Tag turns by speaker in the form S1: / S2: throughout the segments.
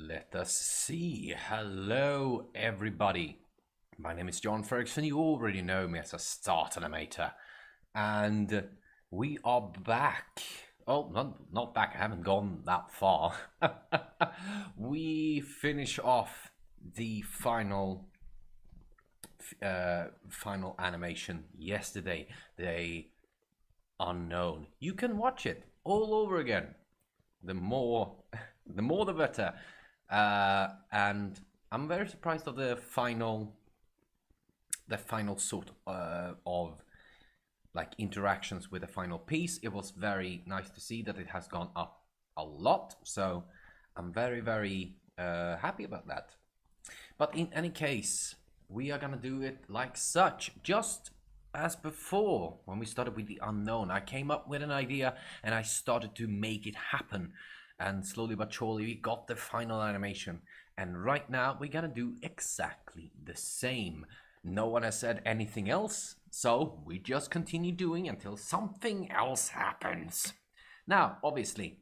S1: Let us see. Hello, everybody. My name is John Ferguson. You already know me as a start animator. And we are back. Oh, not back. I haven't gone that far. We finish off the final animation yesterday. The unknown. You can watch it all over again. The more the better. And I'm very surprised of the final sort of like interactions with the final piece. It was very nice to see that it has gone up a lot, so I'm very happy about that. But in any case, we are gonna do it like such, just as before. When we started with the unknown, I came up with an idea and I started to make it happen, and slowly but surely we got the final animation. And right now we're gonna do exactly the same. No one has said anything else, so we just continue doing until something else happens. Now, obviously,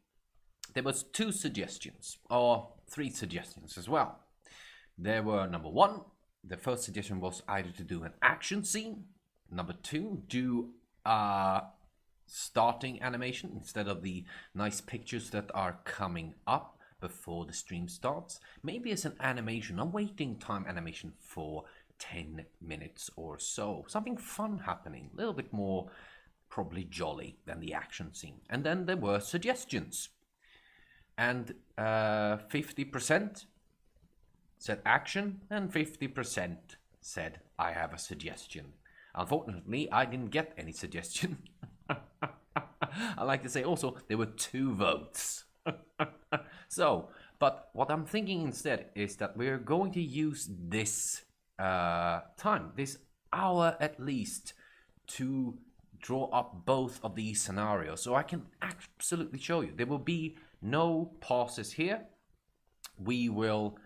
S1: there was 2 suggestions, or 3 suggestions as well. There were, number 1, the first suggestion was either to do an action scene, number 2, do a starting animation instead of the nice pictures that are coming up before the stream starts. Maybe as an animation, a waiting time animation for 10 minutes or so. Something fun happening, a little bit more probably jolly than the action scene. And then there were suggestions. And 50% said action and 50% said I have a suggestion. Unfortunately, I didn't get any suggestion. I like to say also there were 2 votes. So, but what I'm thinking instead is that we're going to use this time, this hour at least, to draw up both of these scenarios, so I can absolutely show you. There will be no pauses here. We will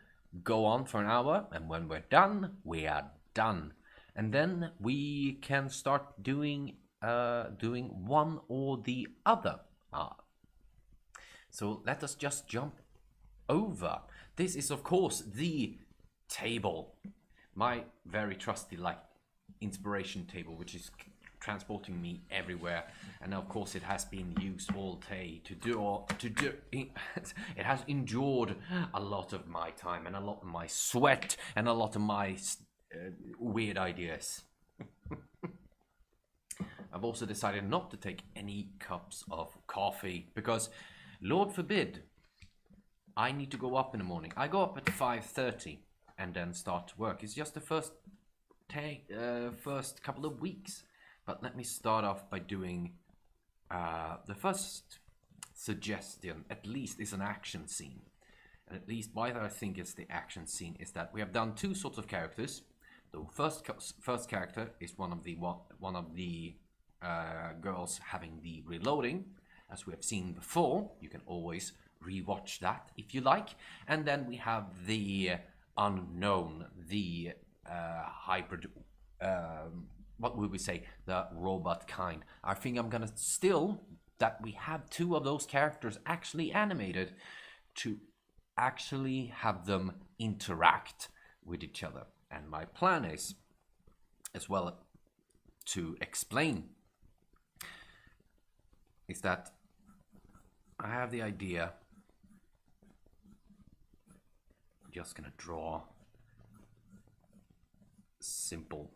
S1: go on for an hour, and when we're done, we are done. And then we can start doing one or the other. So let us just jump over. This is of course the table, my very trusty inspiration table, which is transporting me everywhere. And of course it has been used all day to do it has endured a lot of my time and a lot of my sweat and a lot of my weird ideas. I've also decided not to take any cups of coffee because, Lord forbid, I need to go up in the morning. I go up at 5:30 and then start work. It's just the first couple of weeks. But let me start off by doing the first suggestion, at least, is an action scene. And at least why I think it's the action scene is that we have done 2 sorts of characters. The first character is one of the girls having the reloading, as we have seen before. You can always rewatch that if you like. And then we have the unknown, the hybrid, what would we say, the robot kind. I think I'm gonna still, that we have 2 of those characters actually animated, to actually have them interact with each other. And my plan is, as well, to explain, is that I have the idea, I'm just gonna draw simple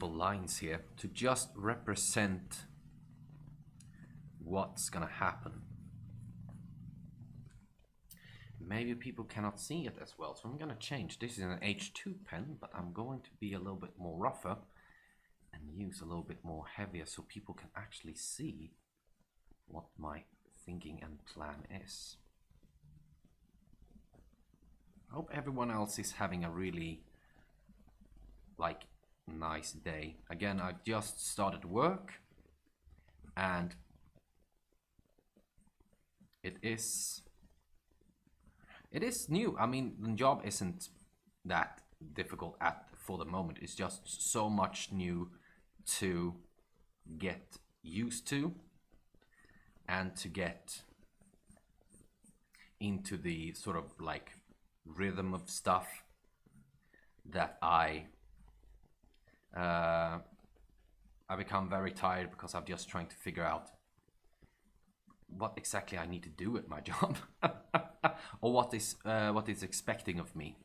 S1: lines here to just represent what's gonna happen. Maybe people cannot see it as well, so I'm gonna change. This is an H2 pen, but I'm going to be a little bit more rougher and use a little bit more heavier so people can actually see what my thinking and plan is. I hope everyone else is having a really nice day. Again, I've just started work and it is new. I mean, the job isn't that difficult for the moment. It's just so much new to get used to and to get into the sort of like rhythm of stuff that I become very tired because I'm just trying to figure out what exactly I need to do at my job or what is expecting of me.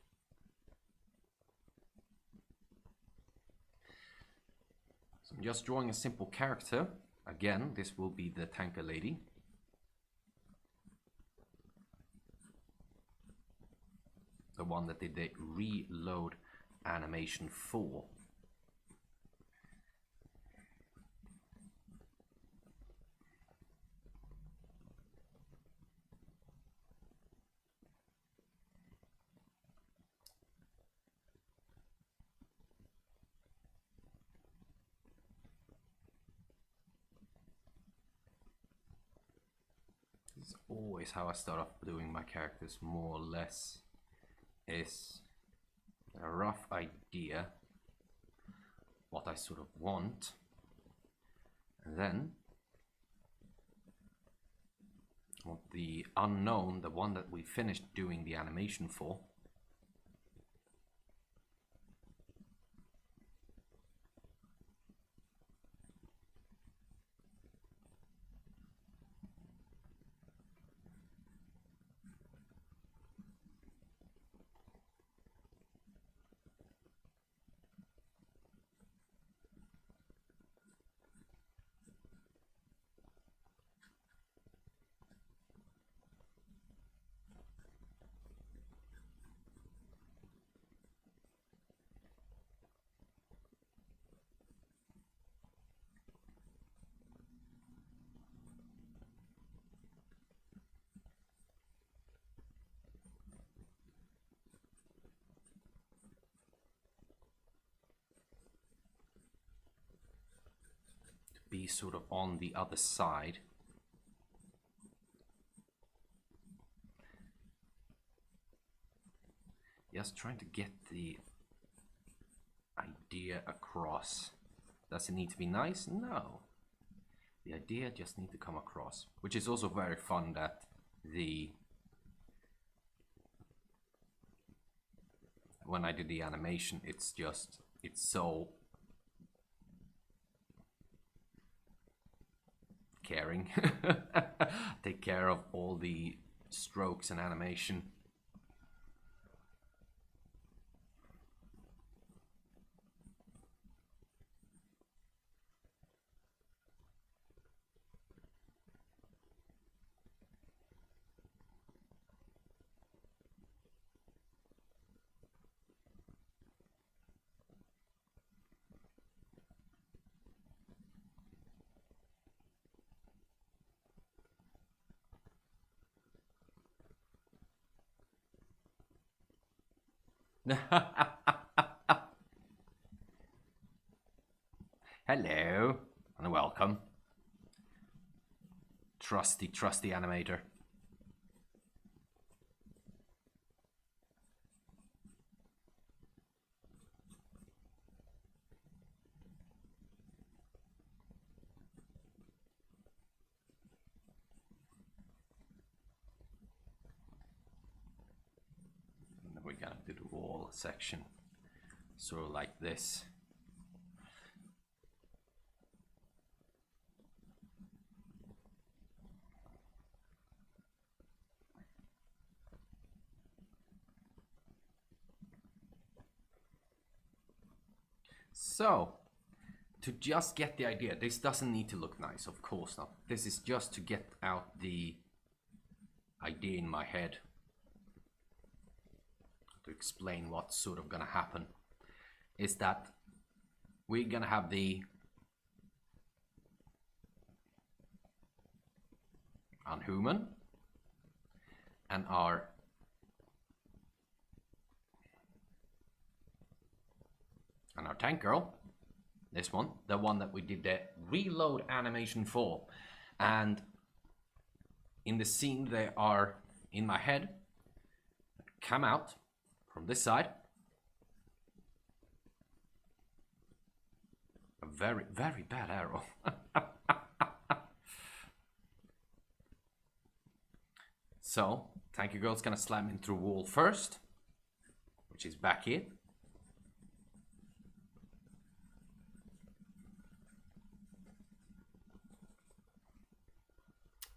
S1: So I'm just drawing a simple character. Again, this will be the tanker lady. The one that did the reload animation for. This is always how I start off doing my characters, more or less, is a rough idea what I sort of want, and then the unknown, the one that we finished doing the animation for, be sort of on the other side. Just trying to get the idea across. Does it need to be nice? No. The idea just needs to come across, which is also very fun that when I do the animation, it's so caring. Take care of all the strokes and animation. Hello and welcome, trusty animator. And we're gonna do the wall section sort of like this. So, to just get the idea, this doesn't need to look nice, of course not. This is just to get out the idea in my head, to explain what's sort of gonna happen, is that we're gonna have the unhuman and our tank girl, this one, the one that we did the reload animation for, and in the scene they are in my head, come out from this side, a very, very bad arrow. So, Tanky Girl's gonna slam into the wall first, which is back here.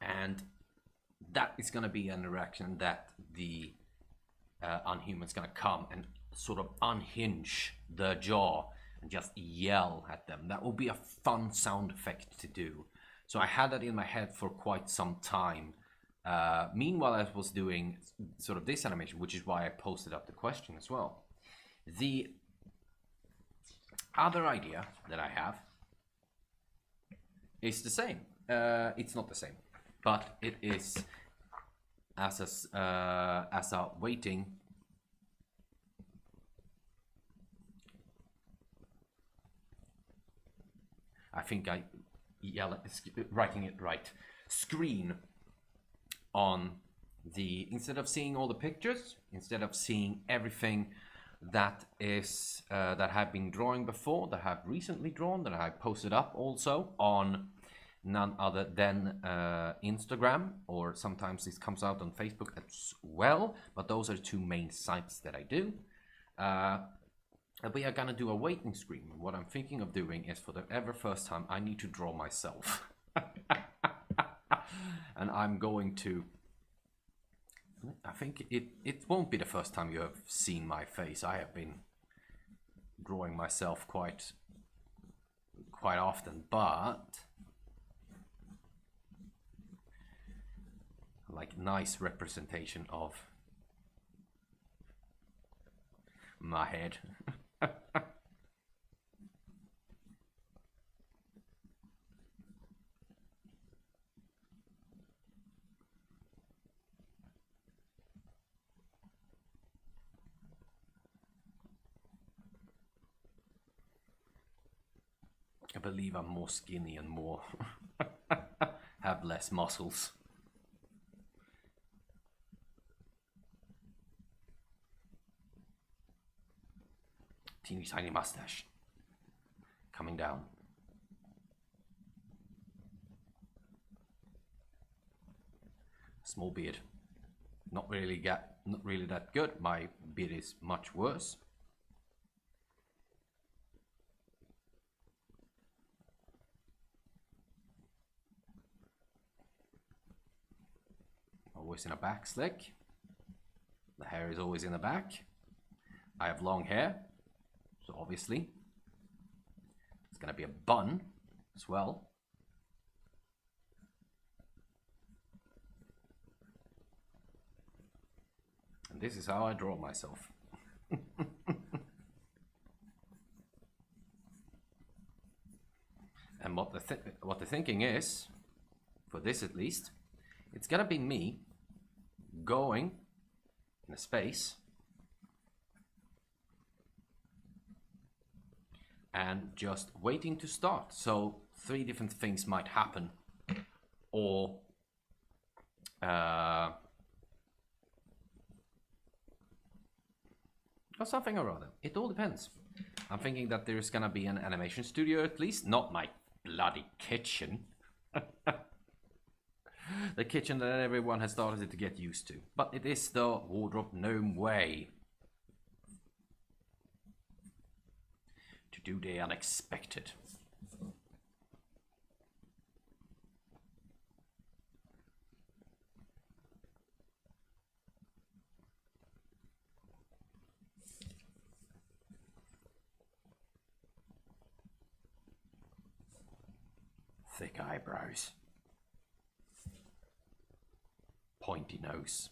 S1: And that is gonna be an interaction that the Unhuman's gonna come and sort of unhinge the jaw and just yell at them. That will be a fun sound effect to do. So I had that in my head for quite some time. Meanwhile, I was doing sort of this animation, which is why I posted up the question as well. The other idea that I have is the same. It's not the same, but it is as a waiting. I think I yell at writing it right. Screen on the, instead of seeing all the pictures, instead of seeing everything that is that I've been drawing before, that I've recently drawn, that I posted up also on none other than Instagram, or sometimes this comes out on Facebook as well, but those are the two main sites that I do. We are gonna do a waiting screen. What I'm thinking of doing is, for the ever first time, I need to draw myself. And I'm going to, I think it won't be the first time you have seen my face. I have been drawing myself quite often, but like nice representation of my head. I believe I'm more skinny and more have less muscles. Teeny tiny mustache coming down. Small beard. Not really that good. My beard is much worse. Always in a back slick. The hair is always in the back. I have long hair, so obviously it's gonna be a bun as well. And this is how I draw myself. And what the thinking is, for this at least, it's gonna be me going in a space and just waiting to start. So 3 different things might happen, or something or other. It all depends. I'm thinking that there's gonna be an animation studio at least, not my bloody kitchen. The kitchen that everyone has started to get used to. But it is the Wardrobe Gnome way to do the unexpected. Thick eyebrows. Pointy nose.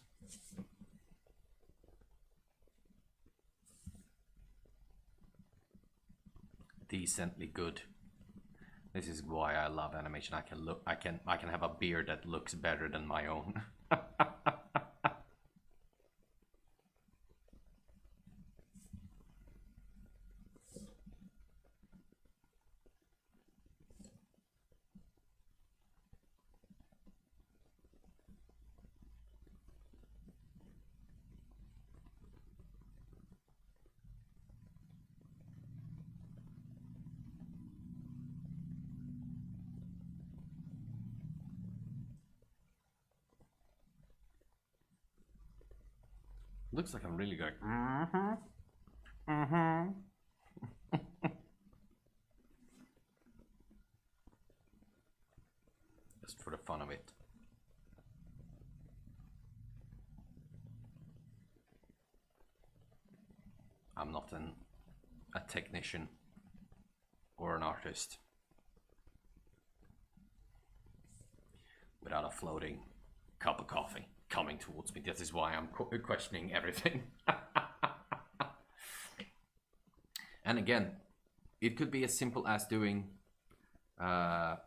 S1: Decently good. This is why I love animation. I can have a beard that looks better than my own. Looks like I'm really going. Mm-hmm. Mm-hmm. Just for the fun of it. I'm not a technician or an artist without a floating cup of coffee coming towards me. This is why I'm questioning everything. And again, it could be as simple as doing let's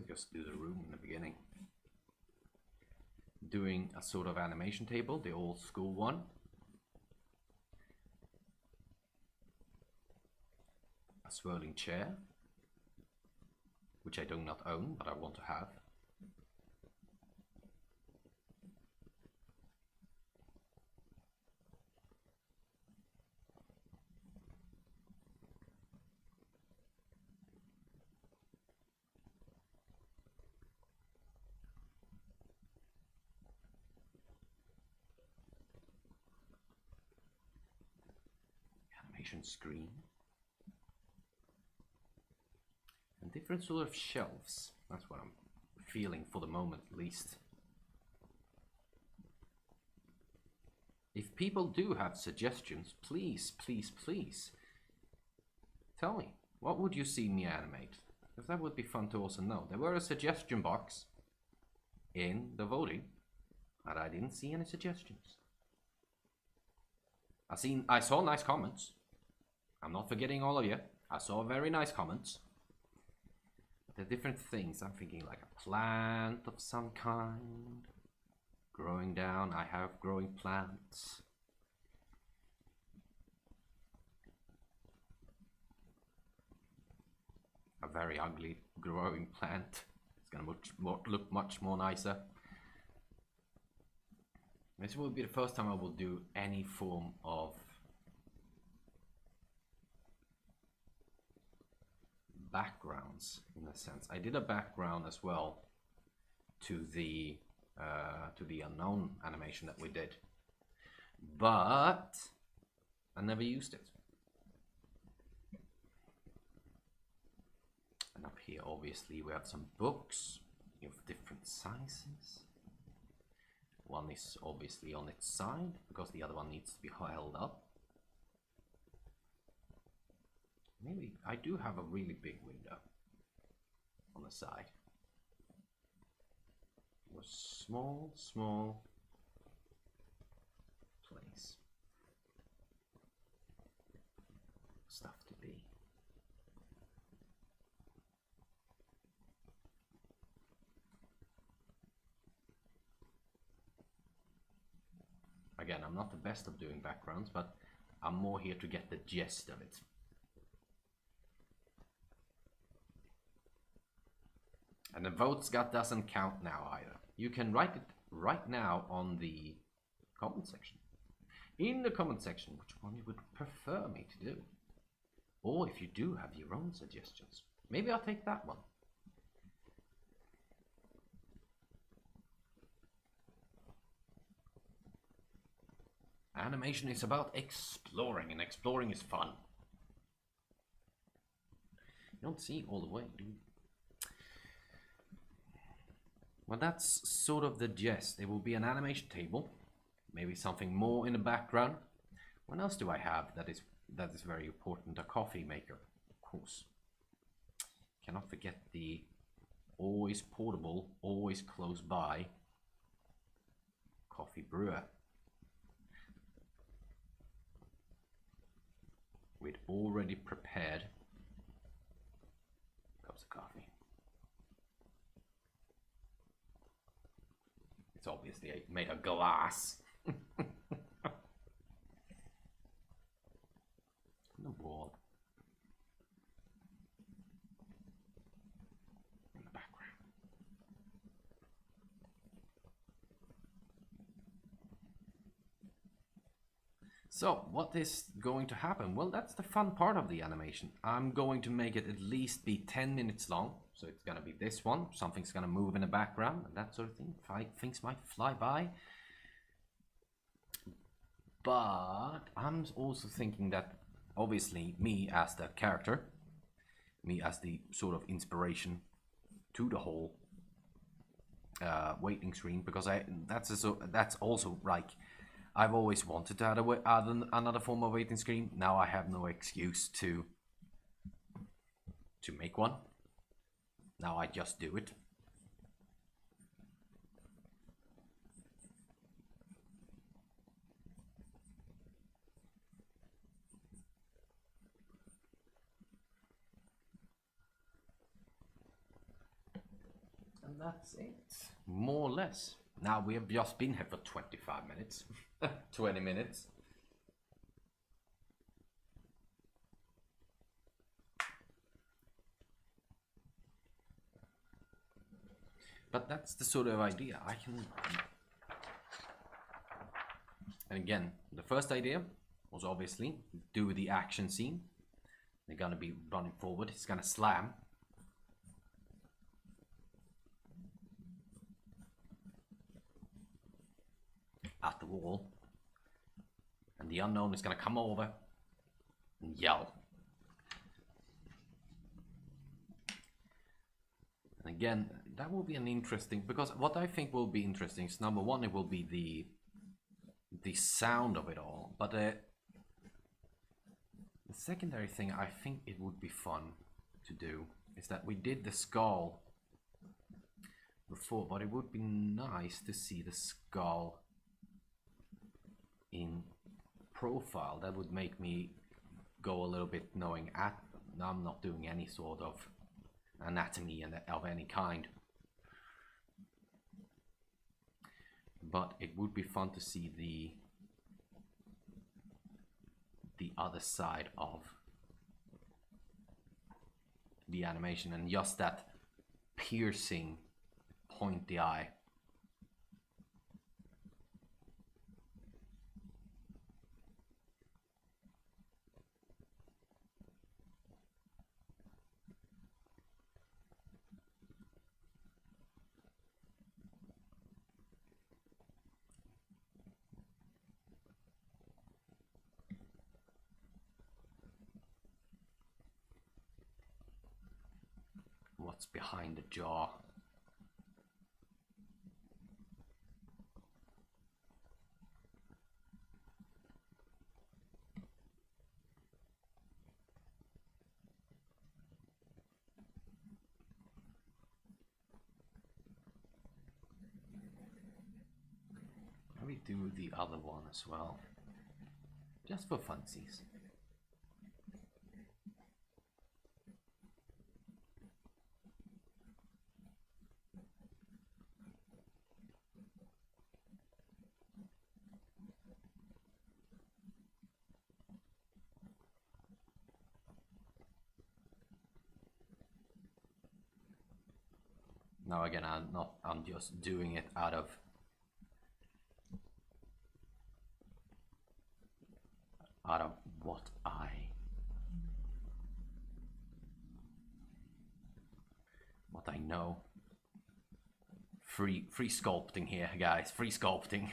S1: just do the room in the beginning. Doing a sort of animation table, the old school one. A swirling chair, which I do not own, but I want to have. Animation screen. And different sort of shelves. That's what I'm feeling for the moment, at least. If people do have suggestions, please, please, please tell me. What would you see me animate? Because that would be fun to also know. There were a suggestion box in the voting, but I didn't see any suggestions. I saw nice comments. I'm not forgetting all of you. I saw very nice comments. The different things, I'm thinking like a plant of some kind. Growing down, I have growing plants. A very ugly growing plant. It's gonna look much more nicer. This will be the first time I will do any form of backgrounds, in a sense. I did a background as well to the unknown animation that we did, but I never used it. And up here obviously we have some books of different sizes. One is obviously on its side because the other one needs to be held up. Maybe I do have a really big window on the side. A small place. Stuff to be. Again, I'm not the best of doing backgrounds, but I'm more here to get the gist of it. And the votes doesn't count now either. You can write it right now on the comment section. In the comment section, which one you would prefer me to do. Or if you do have your own suggestions, maybe I'll take that one. Animation is about exploring, and exploring is fun. You don't see all the way, do you? Well, that's sort of the gist. There will be an animation table, maybe something more in the background. What else do I have that is very important? A coffee maker, of course. Cannot forget the always portable, always close by coffee brewer with already prepared cups of coffee. It's obviously made of glass. The wall. In the background. So, what is going to happen? Well, that's the fun part of the animation. I'm going to make it at least be 10 minutes long. So it's gonna be this one. Something's gonna move in the background and that sort of thing. Things might fly by. But I'm also thinking that obviously me as that character, me as the sort of inspiration to the whole waiting screen, because that's also like I've always wanted to add another form of waiting screen. Now I have no excuse to make one. Now I just do it. And that's it, more or less. Now we have just been here for 25 minutes, 20 minutes. But that's the sort of idea I can. And again, the first idea was obviously do the action scene. They're gonna be running forward. He's gonna slam. At the wall. And the unknown is gonna come over and yell. And again, that will be an interesting, because what I think will be interesting is, number one, it will be the sound of it all, but the secondary thing I think it would be fun to do is that we did the skull before, but it would be nice to see the skull in profile. That would make me go a little bit knowing I'm not doing any sort of anatomy of any kind, but it would be fun to see the other side of the animation, and just that piercing pointy eye. What's behind the jaw? Maybe do the other one as well, just for funsies. Now again, I'm just doing it out of what I know. Free sculpting here, guys. Free sculpting.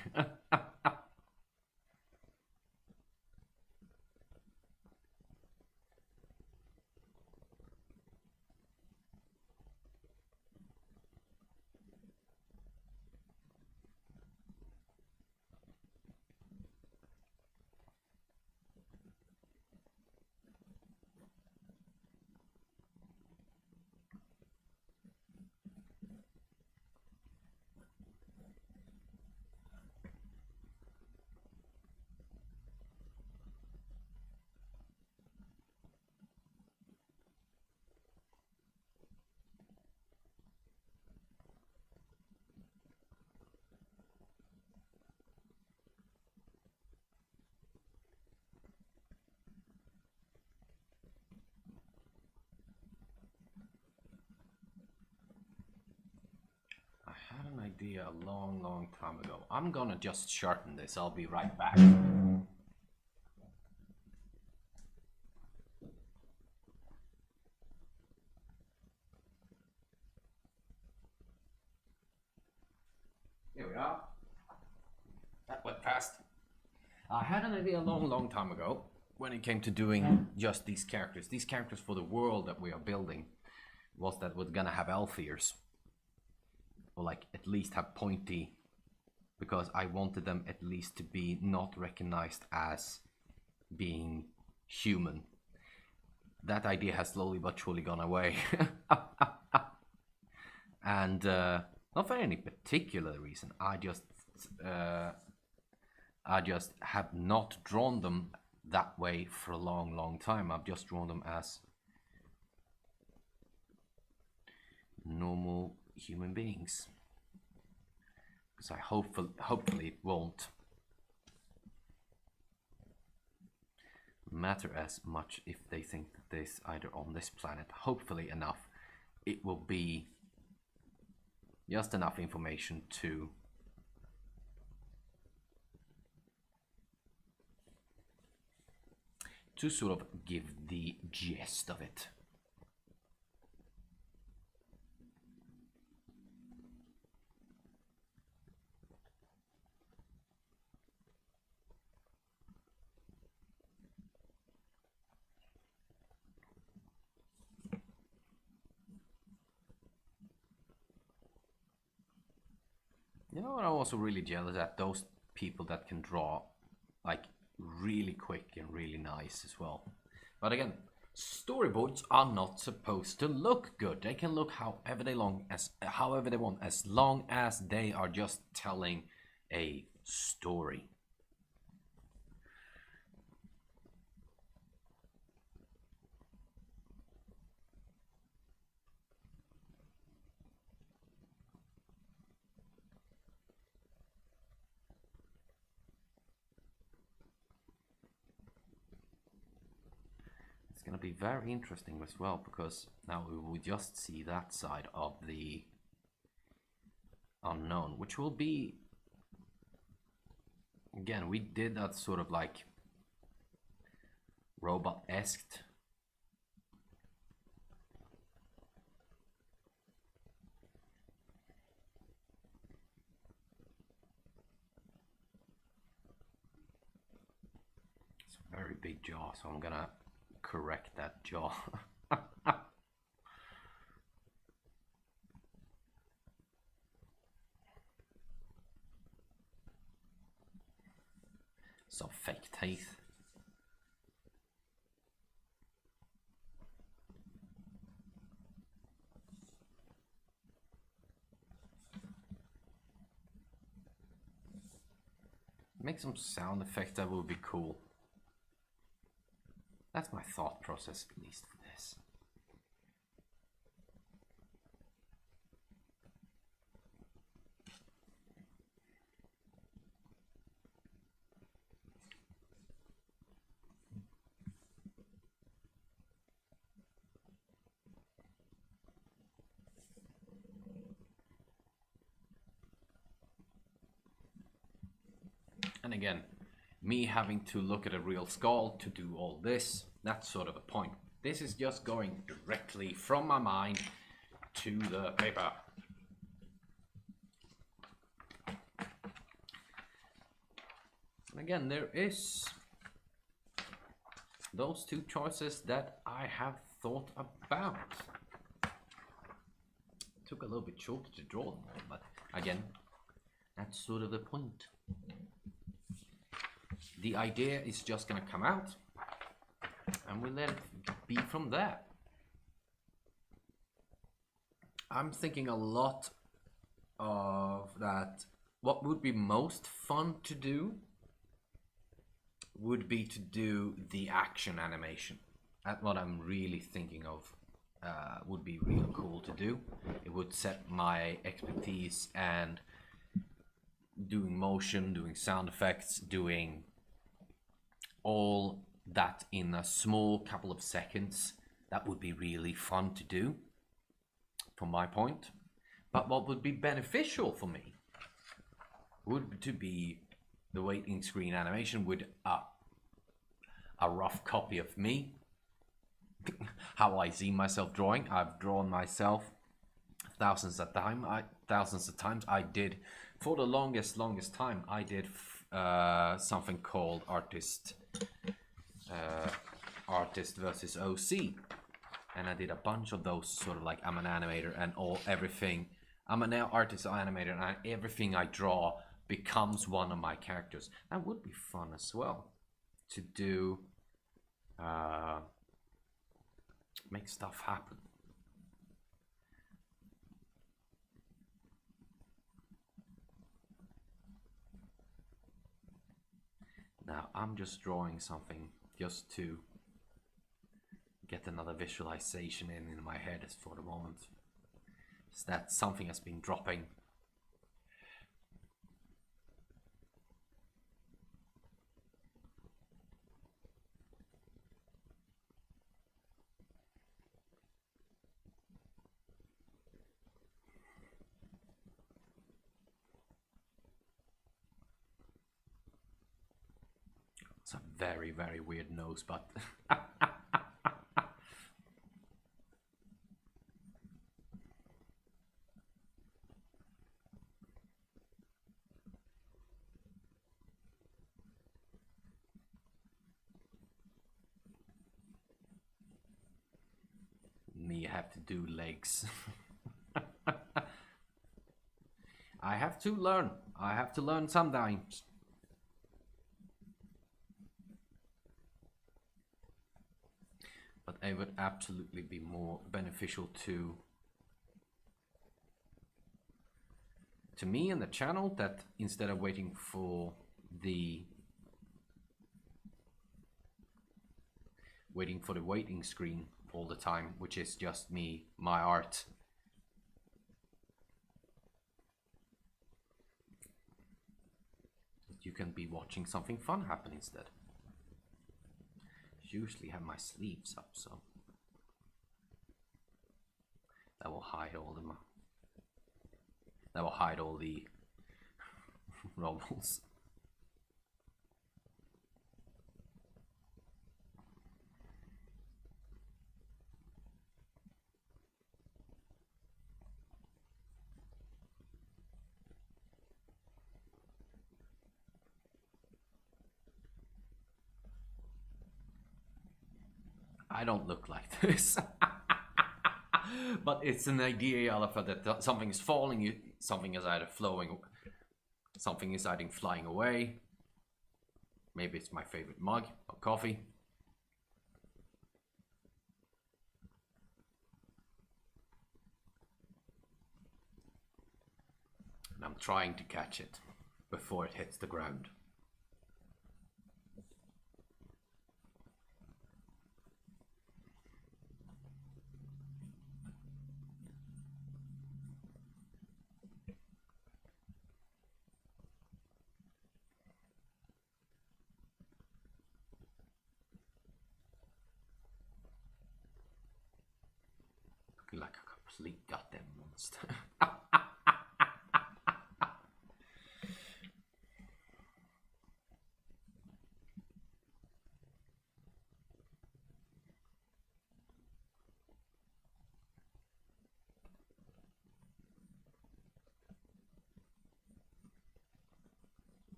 S1: Idea a long time ago. I'm gonna just shorten this. I'll be right back. Here we are. That went fast. I had an idea a long time ago when it came to doing just these characters. These characters for the world that we are building was that we're gonna have elf ears. Or like at least have pointy, because I wanted them at least to be not recognized as being human. That idea has slowly but surely gone away. And not for any particular reason. I just have not drawn them that way for a long time. I've just drawn them as normal human beings, because hopefully it won't matter as much if they think that this either on this planet. Hopefully enough, it will be just enough information to sort of give the gist of it. You know what, I'm also really jealous at those people that can draw like really quick and really nice as well. But again, storyboards are not supposed to look good. They can look however they want, as long as they are just telling a story. It's going to be very interesting as well, because now we will just see that side of the unknown, which will be, again, we did that sort of like robot-esque very big jaw, so I'm gonna correct that jaw. Some fake teeth. Make some sound effects, that would be cool. That's my thought process, at least for this. And again, me having to look at a real skull to do all this, that's sort of the point. This is just going directly from my mind to the paper. And again, there is those two choices that I have thought about. Took a little bit shorter to draw them all, but again, that's sort of the point. The idea is just gonna come out, and we let it be from there. I'm thinking a lot of that. What would be most fun to do would be to do the action animation. That's what I'm really thinking of. Would be real cool to do. It would set my expertise and doing motion, doing sound effects, doing all that in a small couple of seconds. That would be really fun to do from my point. But what would be beneficial for me would to be the waiting screen animation with a rough copy of me. How I see myself drawing. I've drawn myself thousands of times. I did for the longest time. I did something called artist versus OC, and I did a bunch of those, sort of like I'm an animator and everything. I'm an artist or animator, and everything I draw becomes one of my characters. That would be fun as well to do. Make stuff happen. Now I'm just drawing something just to get another visualization in my head for the moment. Is that something has been dropping. It's a very, very weird nose, but me have to do legs. I have to learn. I have to learn sometimes. But it would absolutely be more beneficial to me and the channel that instead of waiting for the waiting screen all the time, which is just me, my art, you can be watching something fun happen instead. Usually have my sleeves up, so that will hide all the rubbles. I don't look like this. But it's an idea, Alpha, that something is falling, something is either flowing, something is either flying away. Maybe it's my favorite mug of coffee. And I'm trying to catch it before it hits the ground. Like a complete goddamn monster.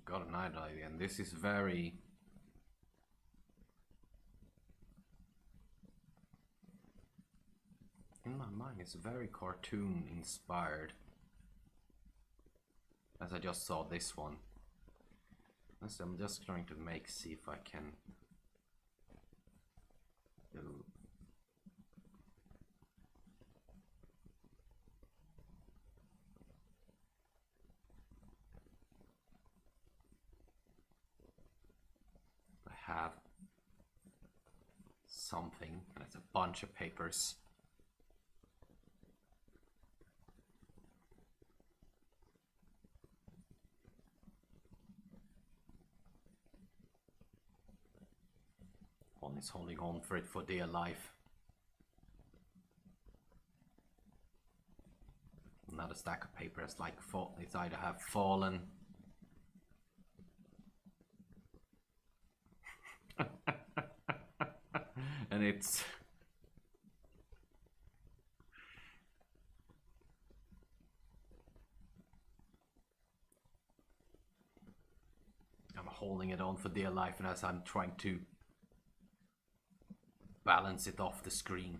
S1: Got an idea, and this is very in my mind, it's very cartoon inspired, as I just saw this one. So I'm just trying to see if I can do. I have something, and it's a bunch of papers. One is holding on for it for dear life. Another stack of paper is like it's either have fallen. And it's holding it on for dear life, and as I'm trying to balance it off the screen.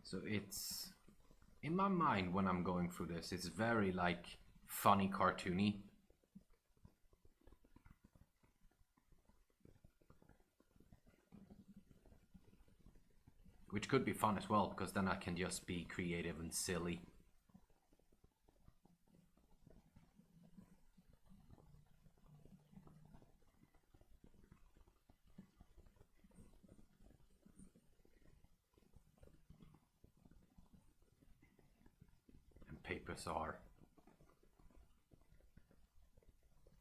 S1: So it's, in my mind when I'm going through this, it's very like funny, cartoony. Which could be fun as well, because then I can just be creative and silly. And papers are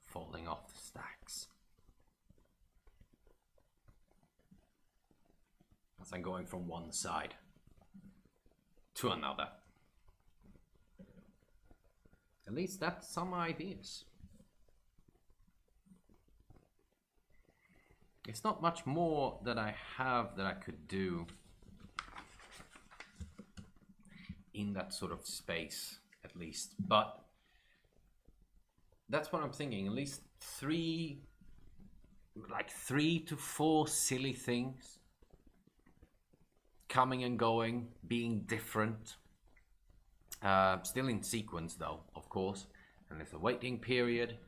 S1: falling off the stacks. As I'm going from one side to another. At least that's some ideas. It's not much more that I have that I could do in that sort of space, at least. But that's what I'm thinking. At least three to four silly things. Coming and going, being different. Still in sequence though, of course. And there's a waiting period.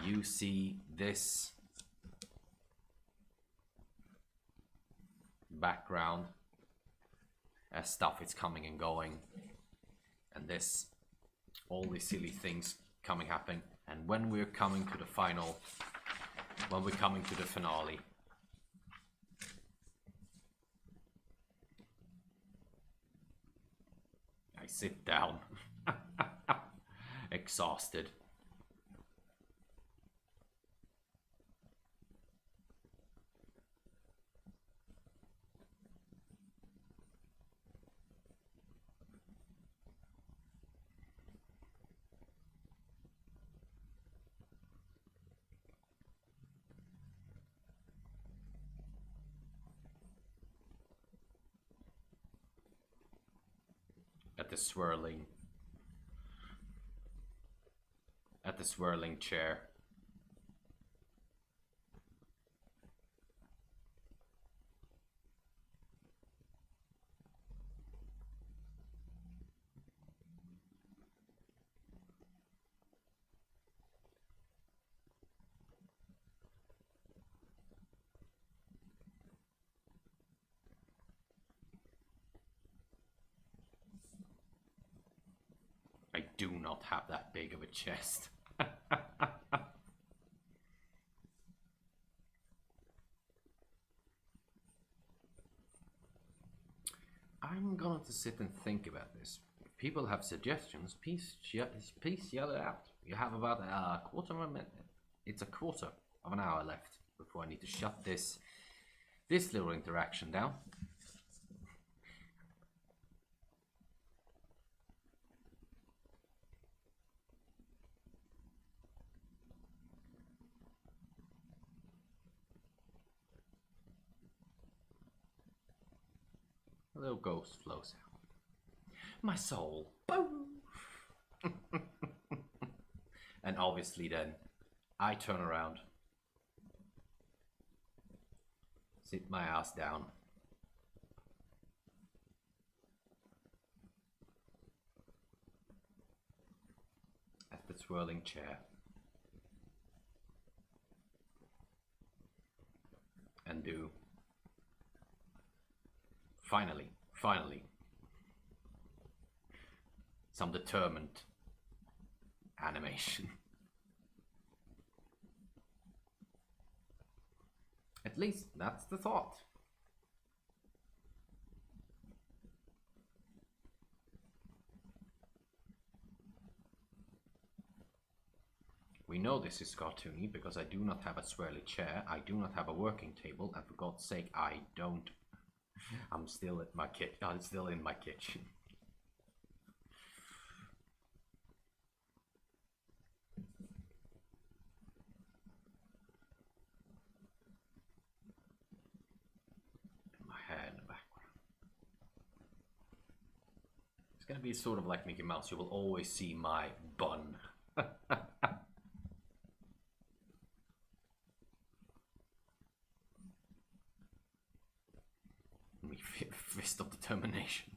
S1: You see this background as stuff is coming and going. And this, all these silly things happening. And when we're coming to the final, when we're coming to the finale, I sit down, exhausted. At the swirling chair. I do not have that big of a chest. I'm going to sit and think about this. If people have suggestions, please yell it out. You have about a quarter of a minute. It's a quarter of an hour left before I need to shut this little interaction down. A little ghost flows out. My soul. Boom! And obviously then, I turn around. Sit my ass down. At the swirling chair. And do finally some determined animation. At least that's the thought. We know this is cartoony because I do not have a swirly chair, I do not have a working table, and for God's sake, I'm still at my I'm still in my kitchen. gonna be sort of like Mickey Mouse. You will always see my bun. Fist of determination.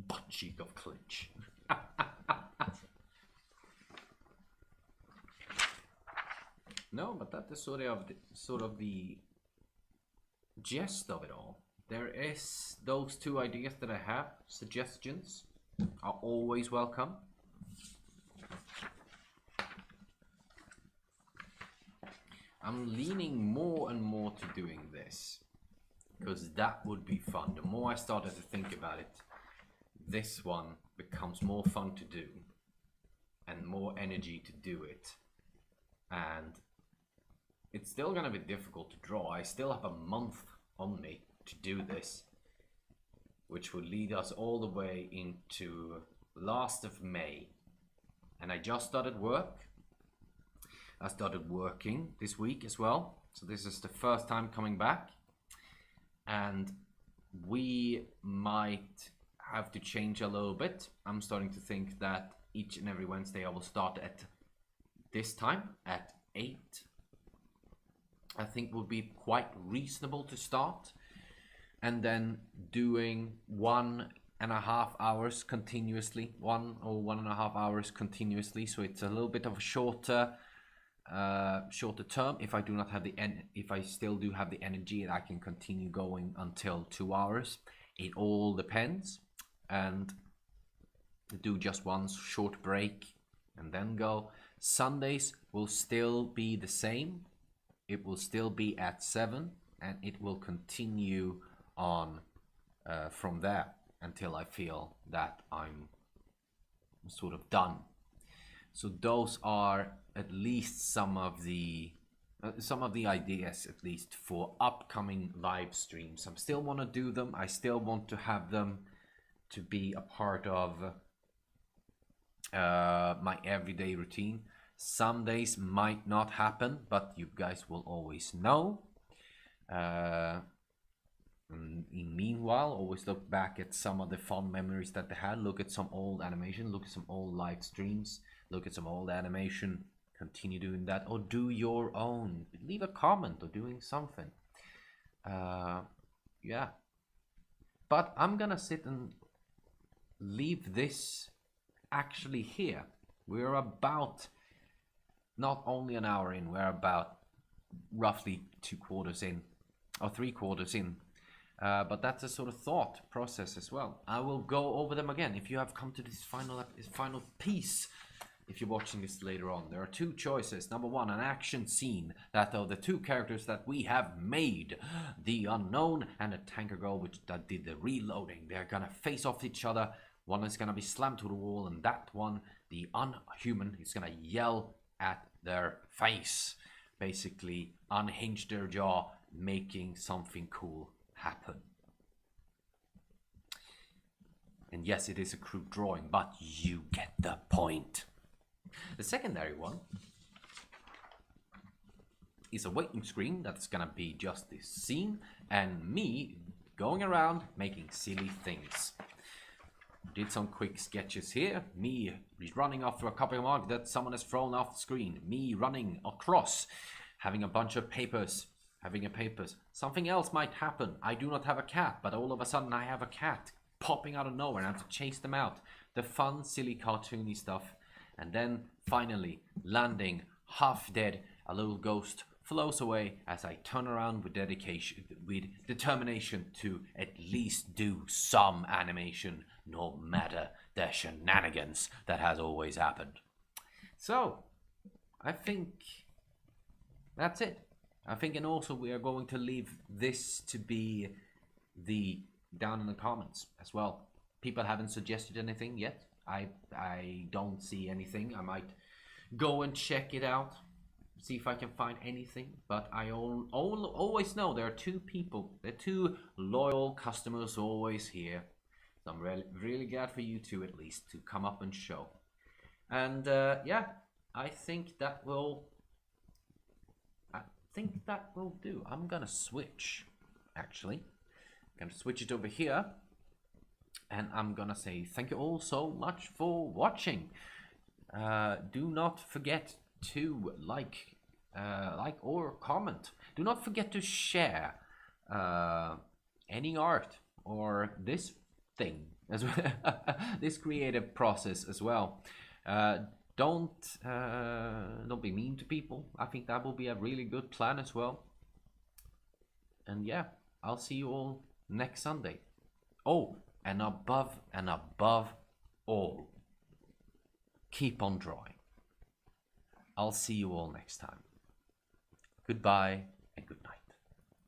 S1: Butt cheek of clinch. No, but that is sort of the gist of it all. There is those two ideas that I have. Suggestions are always welcome. I'm leaning more and more to doing this because that would be fun. The more I started to think about it, this one becomes more fun to do and more energy to do it. And it's still gonna be difficult to draw. I still have a month on me to do this, which will lead us all the way into last of May. And I just started work. I started working this week as well. So this is the first time coming back. And we might have to change a little bit. I'm starting to think that each and every Wednesday I will start at this time at 8. I think would be quite reasonable to start. And then doing 1.5 hours continuously, 1 or 1.5 hours continuously. So it's a little bit of a shorter term. If I do not have if I still do have the energy, I can continue going until 2 hours. It all depends. And do just one short break and then go. Sundays will still be the same. It will still be at 7, and it will continue on from there until I feel that I'm sort of done. So those are at least some of the ideas, at least for upcoming live streams. I still want to do them. I still want to have them to be a part of my everyday routine. Some days might not happen, but you guys will always know. Meanwhile, always look back at some of the fun memories that they had. Look at some old animation, look at some old live streams, look at some old animation. Continue doing that, or do your own. Leave a comment or doing something. Yeah. But I'm gonna sit and leave this actually here. We're about not only an hour in, we're about roughly 2/4 in or 3/4 in. But that's a sort of thought process as well. I will go over them again. If you have come to this final piece, if you're watching this later on, there are two choices. Number one, an action scene that are the two characters that we have made, the Unknown and the Tanker Girl, that did the reloading. They're gonna face off each other. One is gonna be slammed to the wall, and that one, the Unhuman, is gonna yell at their face, basically unhinge their jaw, making something cool happen. And yes, it is a crude drawing, but you get the point. The secondary one is a waiting screen that's gonna be just this scene and me going around making silly things. Did some quick sketches here. Me running after a copy mark that someone has thrown off the screen. Me running across, having a bunch of papers, Something else might happen. I do not have a cat, but all of a sudden I have a cat popping out of nowhere and I have to chase them out. The fun, silly, cartoony stuff. And then finally landing half dead. A little ghost flows away as I turn around with determination to at least do some animation, no matter the shenanigans that has always happened. So, I think that's it. I think, and also we are going to leave this to be down in the comments as well. People haven't suggested anything yet. I don't see anything. I might go and check it out, see if I can find anything. But I always know there are two people, there are two loyal customers always here. So I'm really, really glad for you two at least to come up and show. And yeah, I think that will do. I'm gonna switch, actually. I'm gonna switch it over here, and I'm gonna say thank you all so much for watching. Do not forget to like or comment. Do not forget to share any art or this thing as well, this creative process as well. Don't be mean to people. I think that will be a really good plan as well. And yeah, I'll see you all next Sunday. Oh, and above all, keep on drawing. I'll see you all next time. Goodbye.